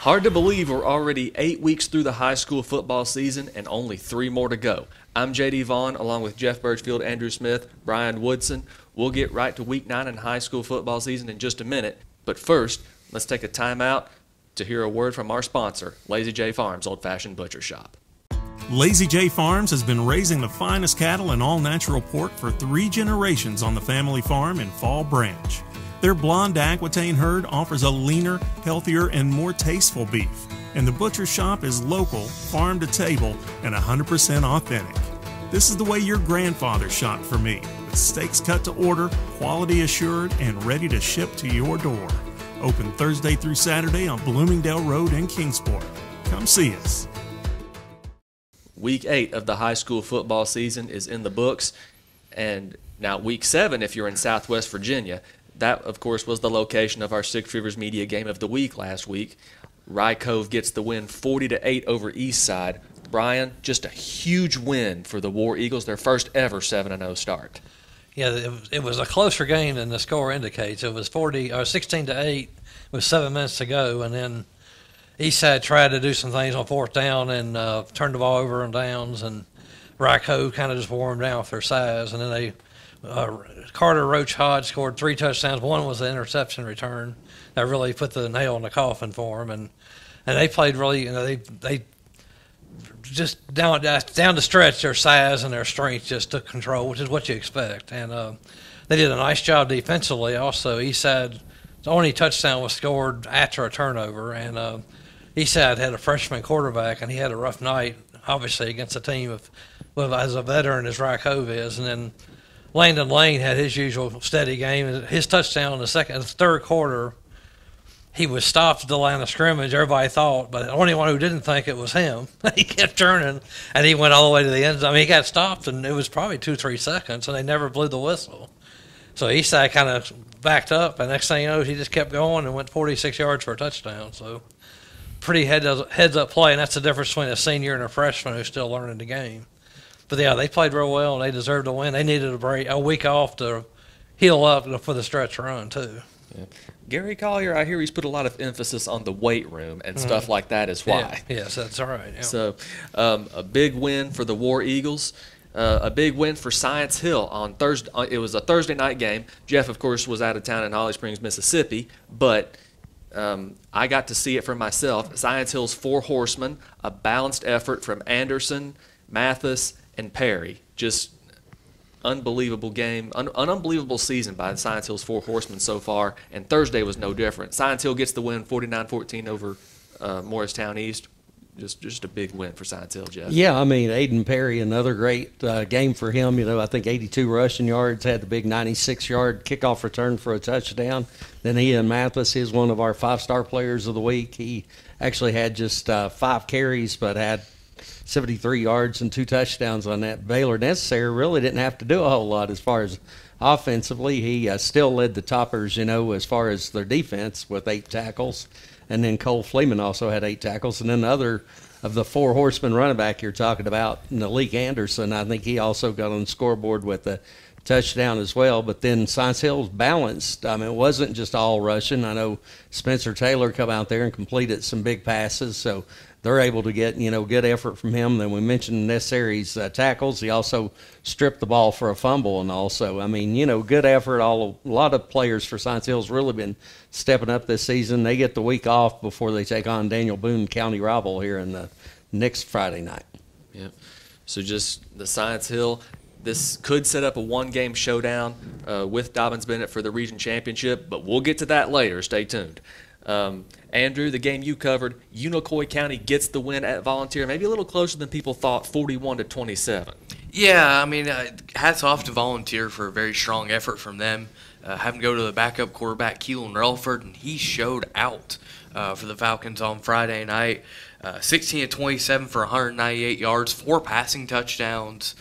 Hard to believe we're already 8 weeks through the high school football season and only 3 more to go. I'm J.D. Vaughn, along with Jeff Birchfield, Andrew Smith, Brian Woodson. We'll get right to Week 9 in high school football season in just a minute. But first, let's take a time out to hear a word from our sponsor, Lazy J Farms Old Fashioned Butcher Shop. Lazy J Farms has been raising the finest cattle and all-natural pork for 3 generations on the family farm in Fall Branch. Their blonde Aquitaine herd offers a leaner, healthier, and more tasteful beef. And the butcher shop is local, farm to table, and 100% authentic. This is the way your grandfather shopped for me, with steaks cut to order, quality assured, and ready to ship to your door. Open Thursday through Saturday on Bloomingdale Road in Kingsport. Come see us. Week 8 of the high school football season is in the books. And now Week 7, if you're in Southwest Virginia, that, of course, was the location of our Six Rivers Media Game of the Week last week. Rye Cove gets the win 40-8 over Eastside. Brian, just a huge win for the War Eagles, their first ever 7-0 start. Yeah, it was a closer game than the score indicates. It was 16-8 with 7 minutes to go, and then Eastside tried to do some things on 4th down and turned the ball over on downs, and Rye Cove kind of just wore them down with their size, and then they Carter Roach Hodge scored 3 touchdowns. One was the interception return that really put the nail in the coffin for them, and they played really. They just down the stretch, their size and their strength just took control, which is what you expect. And they did a nice job defensively. Also, Eastside's only touchdown was scored after a turnover, and Eastside had a freshman quarterback, and he had a rough night, obviously, against a team as a veteran as Rye Cove is, and then Landon Lane had his usual steady game. His touchdown in the third quarter, he was stopped at the line of scrimmage, everybody thought, but the only one who didn't think it was him. He kept turning, and he went all the way to the end zone. I mean, he got stopped, and it was probably 2-3 seconds, and they never blew the whistle. So Eastside kind of backed up, and next thing you know, he just kept going and went 46 yards for a touchdown. So pretty heads-up play, and that's the difference between a senior and a freshman who's still learning the game. But, yeah, they played real well, and they deserved to win. They needed a week off to heal up for the stretch run, too. Yeah. Gary Collier, I hear he's put a lot of emphasis on the weight room and stuff like that is why. Yeah. Yes, that's all right. Yeah. So a big win for the War Eagles. A big win for Science Hill on Thursday. It was a Thursday night game. Jeff, of course, was out of town in Holly Springs, Mississippi, but I got to see it for myself. Science Hill's 4 horsemen, a balanced effort from Anderson, Mathis, and Perry. Just unbelievable game, an unbelievable season by Science Hill's 4 horsemen so far, and Thursday was no different. Science Hill gets the win 49-14 over Morristown East. Just a big win for Science Hill, Jeff. Yeah, I mean, Aiden Perry, another great game for him. You know, I think 82 rushing yards, had the big 96-yard kickoff return for a touchdown. Then Ian Mathis is one of our 5-star players of the week. He actually had just 5 carries, but had 73 yards and 2 touchdowns on that. Baylor Necessary really didn't have to do a whole lot as far as offensively. He still led the toppers, you know, as far as their defense with 8 tackles. And then Cole Fleeman also had 8 tackles. And then the other of the 4 horsemen running back you're talking about, Malik Anderson, I think he also got on the scoreboard with a touchdown as well. But then Science Hill's balanced. I mean, it wasn't just all rushing. I know Spencer Taylor come out there and completed some big passes, so they're able to get, you know, good effort from him. Then we mentioned Necessary's tackles. He also stripped the ball for a fumble, and also, I mean, you know, good effort. A lot of players for Science Hill's really been stepping up this season. They get the week off before they take on Daniel Boone County rival here in the next Friday night. Yep. So just the Science Hill, this could set up a 1-game showdown with Dobyns-Bennett for the region championship, but we'll get to that later. Stay tuned. Andrew, the game you covered, Unicoi County gets the win at Volunteer, maybe a little closer than people thought, 41-27. Yeah, I mean, hats off to Volunteer for a very strong effort from them. Having to go to the backup quarterback, Keelan Relford, and he showed out for the Falcons on Friday night. 16-27 for 198 yards, 4 passing touchdowns,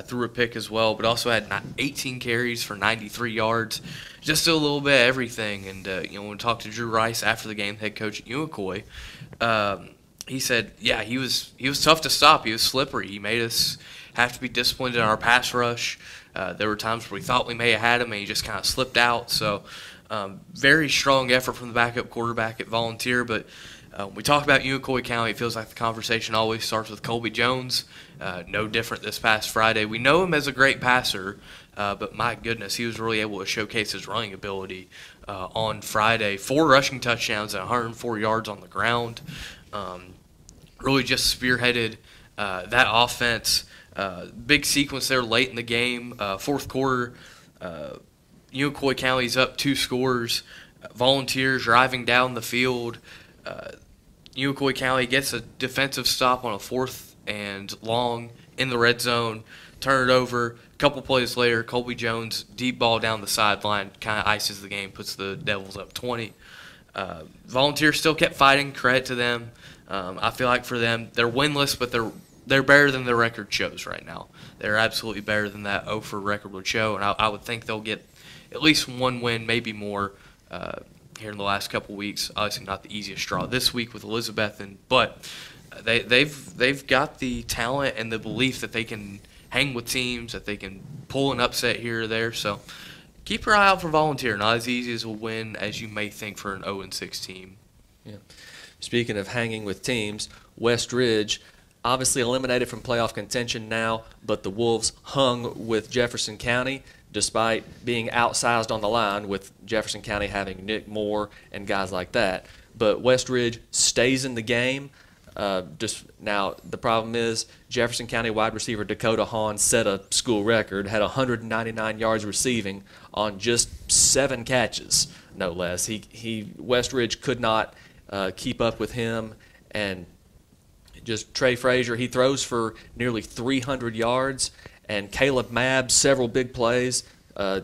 threw a pick as well, but also had 18 carries for 93 yards. Just a little bit of everything. And, you know, when we talked to Drew Rice after the game, head coach at Unicoi, he said, yeah, he was tough to stop. He was slippery. He made us have to be disciplined in our pass rush. There were times where we thought we may have had him, and he just kind of slipped out. So very strong effort from the backup quarterback at Volunteer. But We talk about Unicoi County. It feels like the conversation always starts with Colby Jones. No different this past Friday. We know him as a great passer, but my goodness, he was really able to showcase his running ability on Friday. 4 rushing touchdowns and 104 yards on the ground. Really just spearheaded that offense. Big sequence there late in the game. Fourth quarter, Unicoi County's up 2 scores. Volunteers driving down the field. Unicoi County gets a defensive stop on a 4th and long in the red zone. Turn it over. A couple plays later, Colby Jones, deep ball down the sideline, kind of ices the game, puts the Devils up 20. Volunteers still kept fighting. Credit to them. I feel like for them, they're winless, but they're better than their record shows right now. They're absolutely better than that 0 for record would show, and I would think they'll get at least 1 win, maybe more, here in the last couple weeks. Obviously not the easiest draw this week with Elizabethton, but they've got the talent and the belief that they can hang with teams, that they can pull an upset here or there. So keep your eye out for Volunteer. Not as easy as a win as you may think for an 0-6 team. Yeah. Speaking of hanging with teams, West Ridge obviously eliminated from playoff contention now, but the Wolves hung with Jefferson County despite being outsized on the line, with Jefferson County having Nick Moore and guys like that. But West Ridge stays in the game. Now, the problem is Jefferson County wide receiver Dakota Hahn set a school record, had 199 yards receiving on just 7 catches, no less. West Ridge could not keep up with him, and just Trey Frazier, he throws for nearly 300 yards, and Caleb Mabb, several big plays, a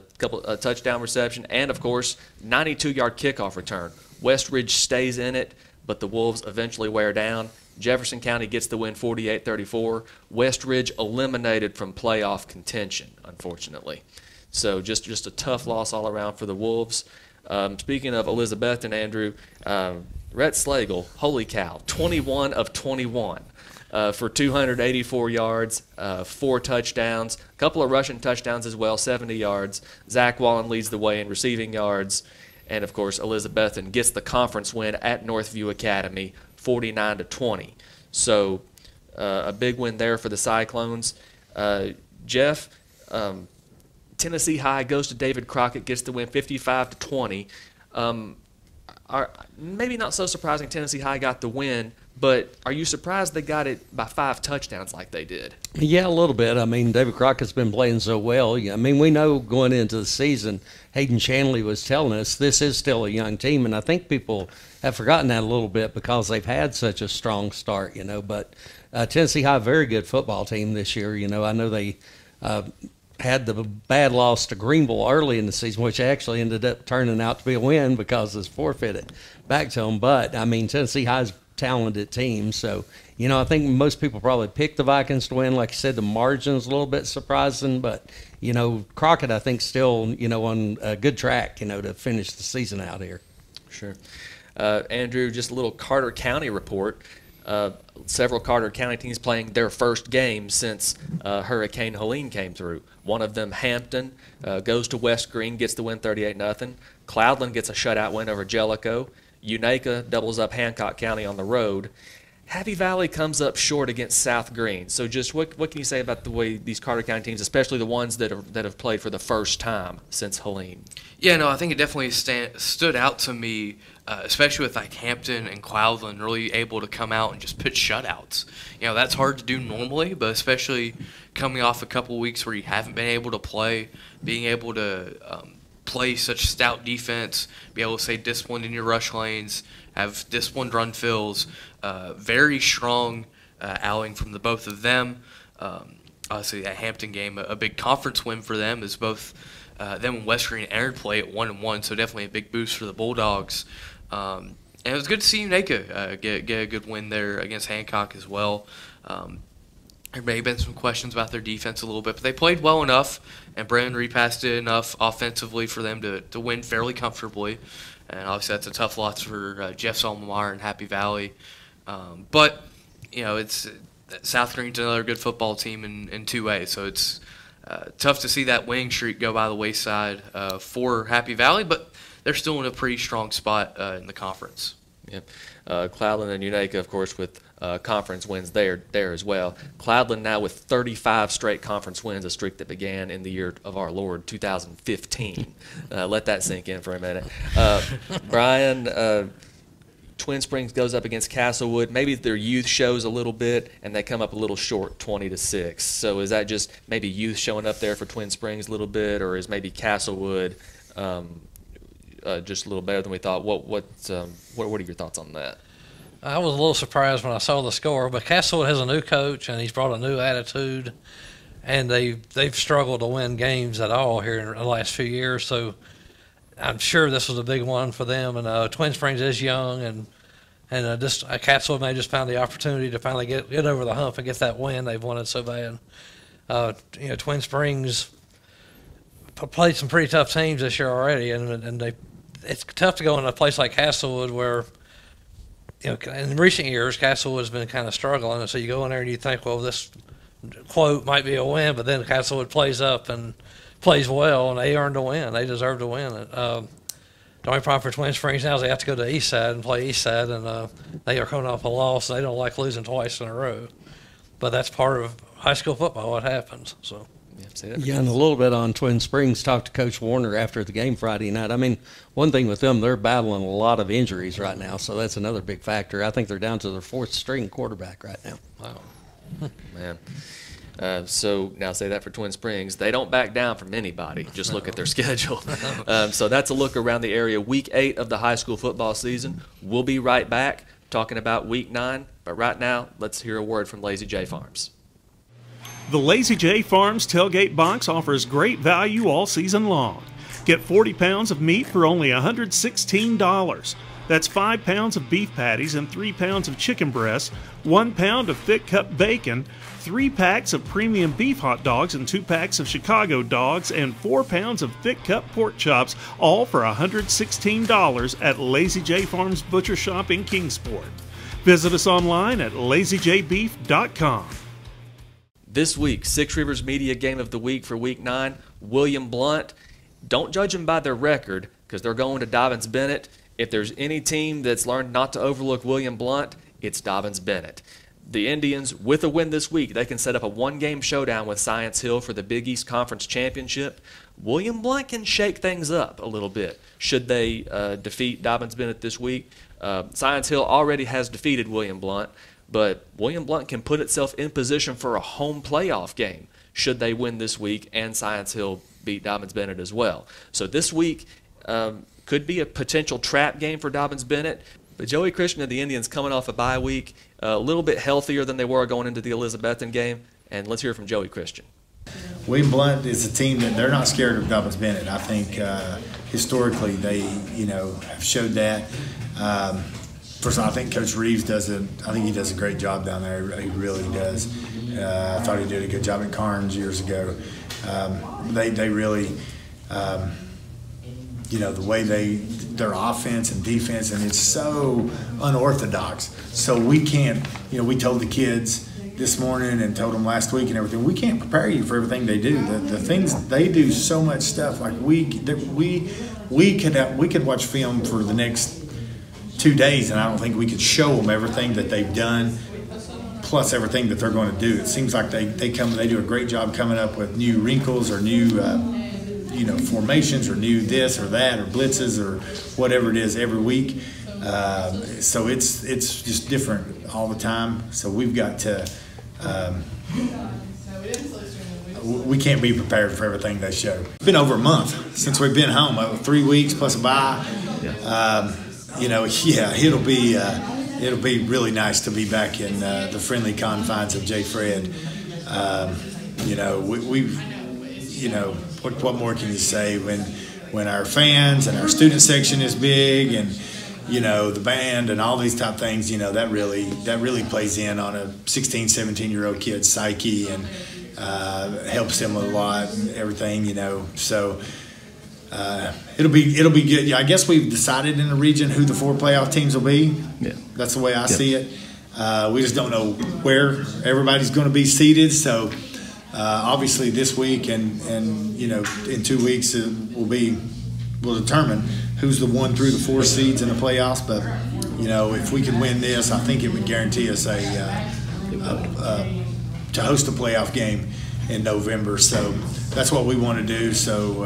touchdown reception, and, of course, 92-yard kickoff return. West Ridge stays in it, but the Wolves eventually wear down. Jefferson County gets the win 48-34. West Ridge eliminated from playoff contention, unfortunately. So just a tough loss all around for the Wolves. Speaking of Elizabethton, Andrew, Rhett Slagle, holy cow, 21 of 21 for 284 yards, 4 touchdowns, a couple of rushing touchdowns as well, 70 yards. Zach Wallen leads the way in receiving yards. And, of course, Elizabethton gets the conference win at Northview Academy, 49-20. So a big win there for the Cyclones. Jeff, Tennessee High goes to David Crockett, gets the win 55-20. Maybe not so surprising Tennessee High got the win, but are you surprised they got it by 5 touchdowns like they did? Yeah, a little bit. I mean, David Crockett's been playing so well. I mean, we know going into the season, Hayden Shanley was telling us this is still a young team, and I think people have forgotten that a little bit because they've had such a strong start, But Tennessee High, very good football team this year. I know they had the bad loss to Greenville early in the season, which actually ended up turning out to be a win because it's forfeited back to them. But, I mean, Tennessee High's talented team. So, I think most people probably picked the Vikings to win. Like you said, the margin's a little bit surprising, but, Crockett, I think, still, on a good track, to finish the season out here. Sure. Andrew, just a little Carter County report. Several Carter County teams playing their first game since Hurricane Helene came through. One of them, Hampton, goes to West Green, gets the win 38-0. Cloudland gets a shutout win over Jellicoe. Unaka doubles up Hancock County on the road. Happy Valley comes up short against South Green. So just what can you say about the way these Carter County teams, especially the ones that have played for the first time since Helene? Yeah, no, I think it definitely stood out to me, especially with like Hampton and Cloudland really able to come out and just pitch shutouts. That's hard to do normally, but especially coming off a couple weeks where you haven't been able to play, being able to play such stout defense, be able to stay disciplined in your rush lanes, have disciplined run fills, very strong outing from the both of them. Obviously, that Hampton game, a big conference win for them, as both them and West Green entered play at 1-1, so definitely a big boost for the Bulldogs. And it was good to see Unaka get a good win there against Hancock as well. There may have been some questions about their defense a little bit, but they played well enough, and Brandon Repass did enough offensively for them to win fairly comfortably. And obviously that's a tough loss for Jeff Solomar and Happy Valley. But, it's South Green's another good football team in 2A, so it's tough to see that winning streak go by the wayside for Happy Valley, but they're still in a pretty strong spot in the conference. Yep. Cloudland and Unaka, of course, with conference wins there as well. Cloudland now with 35 straight conference wins, a streak that began in the year of our Lord, 2015. Let that sink in for a minute. Brian, Twin Springs goes up against Castlewood. Maybe their youth shows a little bit, and they come up a little short, 20-6. So is that just maybe youth showing up there for Twin Springs a little bit, or is maybe Castlewood just a little better than we thought? What are your thoughts on that? I was a little surprised when I saw the score, but Castlewood has a new coach, and he's brought a new attitude, and they've struggled to win games at all here in the last few years. So I'm sure this was a big one for them. And Twin Springs is young, and Castlewood may just found the opportunity to finally get over the hump and get that win they've wanted so bad. Twin Springs played some pretty tough teams this year already, and it's tough to go in a place like Castlewood where, in recent years, Castlewood's been kind of struggling, and so you go in there and you think, well, this quote might be a win, but then Castlewood plays up and plays well, and they earned a win. They deserve to win it. The only problem for Twin Springs now is they have to go to Eastside and play Eastside, and they are coming off a loss, and they don't like losing twice in a row. But that's part of high school football, what happens. So. Yeah, and a little bit on Twin Springs. Talked to Coach Warner after the game Friday night. I mean, one thing with them, they're battling a lot of injuries right now, so that's another big factor. I think they're down to their fourth string quarterback right now. Wow. Man. So now say that for Twin Springs. They don't back down from anybody. Just look at their schedule. So that's a look around the area. Week 8 of the high school football season. We'll be right back talking about Week 9. But right now, let's hear a word from Lazy J Farms. The Lazy J Farms tailgate box offers great value all season long. Get 40 pounds of meat for only $116. That's 5 pounds of beef patties and 3 pounds of chicken breasts, 1 pound of thick cut bacon, 3 packs of premium beef hot dogs and 2 packs of Chicago dogs, and 4 pounds of thick cut pork chops, all for $116 at Lazy J Farms Butcher Shop in Kingsport. Visit us online at lazyjbeef.com. This week, Six Rivers Media Game of the Week for Week 9, William Blount. Don't judge them by their record because they're going to Dobyns-Bennett. If there's any team that's learned not to overlook William Blount, it's Dobyns-Bennett. The Indians, with a win this week, they can set up a one-game showdown with Science Hill for the Big East Conference Championship. William Blount can shake things up a little bit should they defeat Dobyns-Bennett this week. Science Hill already has defeated William Blount, but William Blount can put itself in position for a home playoff game should they win this week and Science Hill beat Dobyns-Bennett as well. So this week could be a potential trap game for Dobyns-Bennett. But Joey Christian and the Indians coming off a bye week, a little bit healthier than they were going into the Elizabethan game. And let's hear from Joey Christian. William Blount is a team that they're not scared of Dobyns-Bennett. I think historically they, have showed that. First of all, I think Coach Reeves does a great job down there. He really does. I thought he did a good job at Carnes years ago. They really, the way their offense and defense, and it's so unorthodox. So we can't, we told the kids this morning and told them last week and everything, we can't prepare you for everything they do. The things they do, so much stuff. Like we could watch film for the next 2 days, and I don't think we could show them everything that they've done, plus everything that they're going to do. It seems like they do a great job coming up with new wrinkles or new formations or new this or that or blitzes or whatever it is every week. So it's just different all the time. So we've got to we can't be prepared for everything they show. It's been over a month since we've been home, 3 weeks plus a bye. It'll be really nice to be back in the friendly confines of J. Fred. What more can you say when our fans and our student section is big and the band and all these type of things, that really plays in on a 16, 17-year-old kid's psyche and helps them a lot and everything, So it'll be good. Yeah, I guess we've decided in the region who the 4 playoff teams will be. Yeah. That's the way I see it. We just don't know where everybody's going to be seated. So obviously this week and in 2 weeks we'll be will determine who's the 1 through the 4 seeds in the playoffs. But if we can win this, I think it would guarantee us to host a playoff game in November. So that's what we want to do. So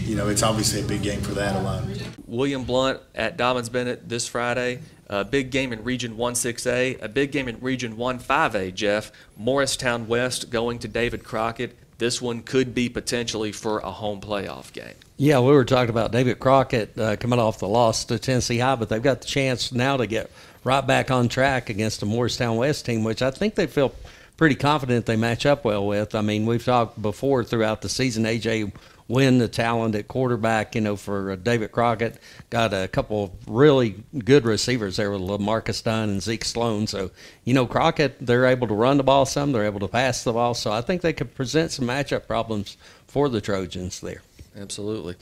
it's obviously a big game for that alone. William Blount at Dobyns-Bennett this Friday. A big game in Region 1-6A. A big game in Region 1-5A, Jeff. Morristown West going to David Crockett. This one could be potentially for a home playoff game. Yeah, we were talking about David Crockett coming off the loss to Tennessee High, but they've got the chance now to get right back on track against the Morristown West team, which I think they feel pretty confident they match up well with. I mean, we've talked before throughout the season, A.J. Wynn, the talent at quarterback, for David Crockett. Got a couple of really good receivers there with LaMarcus Dunn and Zeke Sloan. So, Crockett, they're able to run the ball some. They're able to pass the ball. So I think they could present some matchup problems for the Trojans there. Absolutely.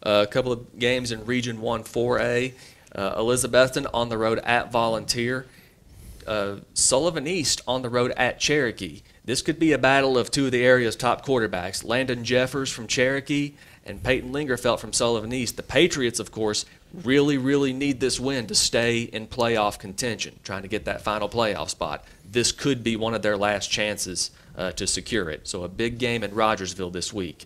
A couple of games in Region 1-4A. Elizabethton on the road at Volunteer. Sullivan East on the road at Cherokee. This could be a battle of two of the area's top quarterbacks, Landon Jeffers from Cherokee and Peyton Lingerfelt from Sullivan East. The Patriots, of course, really, really need this win to stay in playoff contention, trying to get that final playoff spot. This could be one of their last chances to secure it. So a big game in Rogersville this week.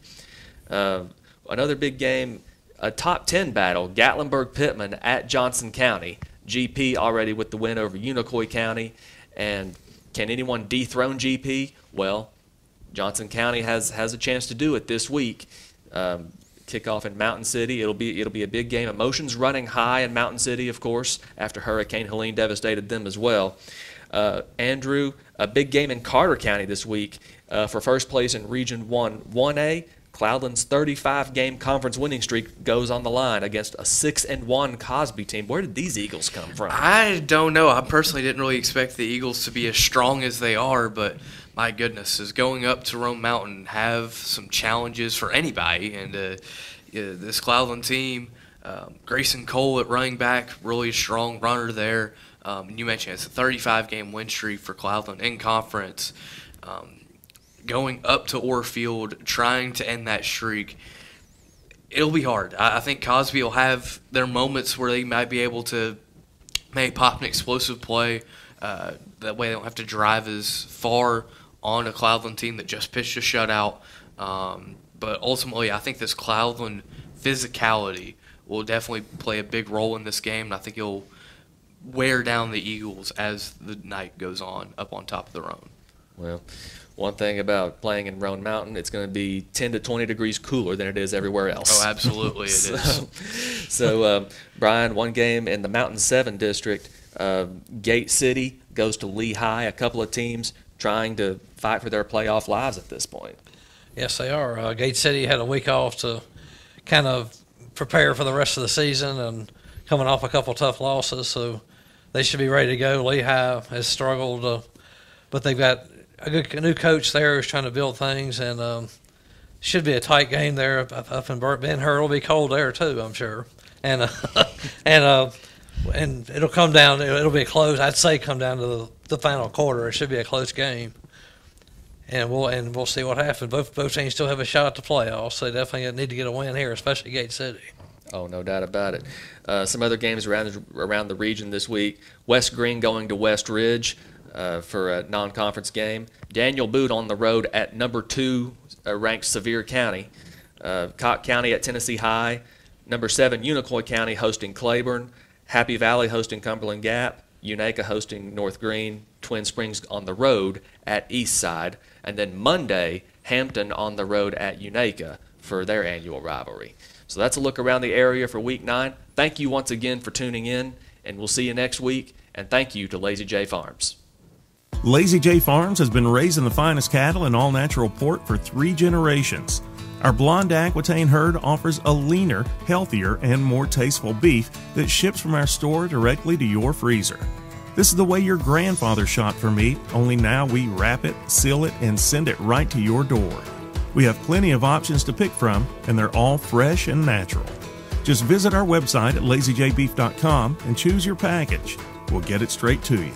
Another big game, a top 10 battle, Gatlinburg-Pittman at Johnson County. GP already with the win over Unicoi County. And can anyone dethrone GP? Well, Johnson County has a chance to do it this week. Kickoff in Mountain City. It'll be a big game. Emotions running high in Mountain City, of course, after Hurricane Helene devastated them as well. Andrew, a big game in Carter County this week for first place in Region 1-1A. Cloudland's 35-game conference winning streak goes on the line against a 6-1 Cosby team. Where did these Eagles come from? I don't know. I personally didn't really expect the Eagles to be as strong as they are, but my goodness, is going up to Rome Mountain have some challenges for anybody. And this Cloudland team, Grayson Cole at running back, really strong runner there. You mentioned it's a 35-game win streak for Cloudland in conference. Going up to Orfield, trying to end that streak, it'll be hard. I think Cosby will have their moments where they might be able to maybe pop an explosive play. That way they don't have to drive as far on a Cloudland team that just pitched a shutout. But ultimately, I think this Cloudland physicality will definitely play a big role in this game, and I think it'll wear down the Eagles as the night goes on up on top of the Roan. Well, one thing about playing in Roan Mountain, it's going to be 10 to 20 degrees cooler than it is everywhere else. Oh, absolutely it is. So, Brian, one game in the Mountain 7 district, Gate City goes to Lehigh, a couple of teams trying to fight for their playoff lives at this point. Yes, they are. Gate City had a week off to kind of prepare for the rest of the season and coming off a couple tough losses, so they should be ready to go. Lehigh has struggled, but they've got a new coach there who's trying to build things, and should be a tight game there up in Ben-Hur. It'll be cold there too, I'm sure, and it'll come down. It'll be close. I'd say come down to the final quarter. It should be a close game, and we'll see what happens. Both teams still have a shot at the playoffs, so they definitely need to get a win here, especially Gate City. Oh, no doubt about it. Some other games around the region this week. West Green going to West Ridge for a non-conference game. Daniel Boot on the road at number 2 ranked Sevier County. Cocke County at Tennessee High. Number 7 Unicoi County hosting Claiborne. Happy Valley hosting Cumberland Gap. Unaka hosting North Green. Twin Springs on the road at Eastside. And then Monday, Hampton on the road at Unaka for their annual rivalry. So that's a look around the area for Week 9. Thank you once again for tuning in, and we'll see you next week. And thank you to Lazy J Farms. Lazy J Farms has been raising the finest cattle in all-natural pork for 3 generations. Our blonde Aquitaine herd offers a leaner, healthier, and more tasteful beef that ships from our store directly to your freezer. This is the way your grandfather shot for meat, only now we wrap it, seal it, and send it right to your door. We have plenty of options to pick from, and they're all fresh and natural. Just visit our website at lazyjbeef.com and choose your package. We'll get it straight to you.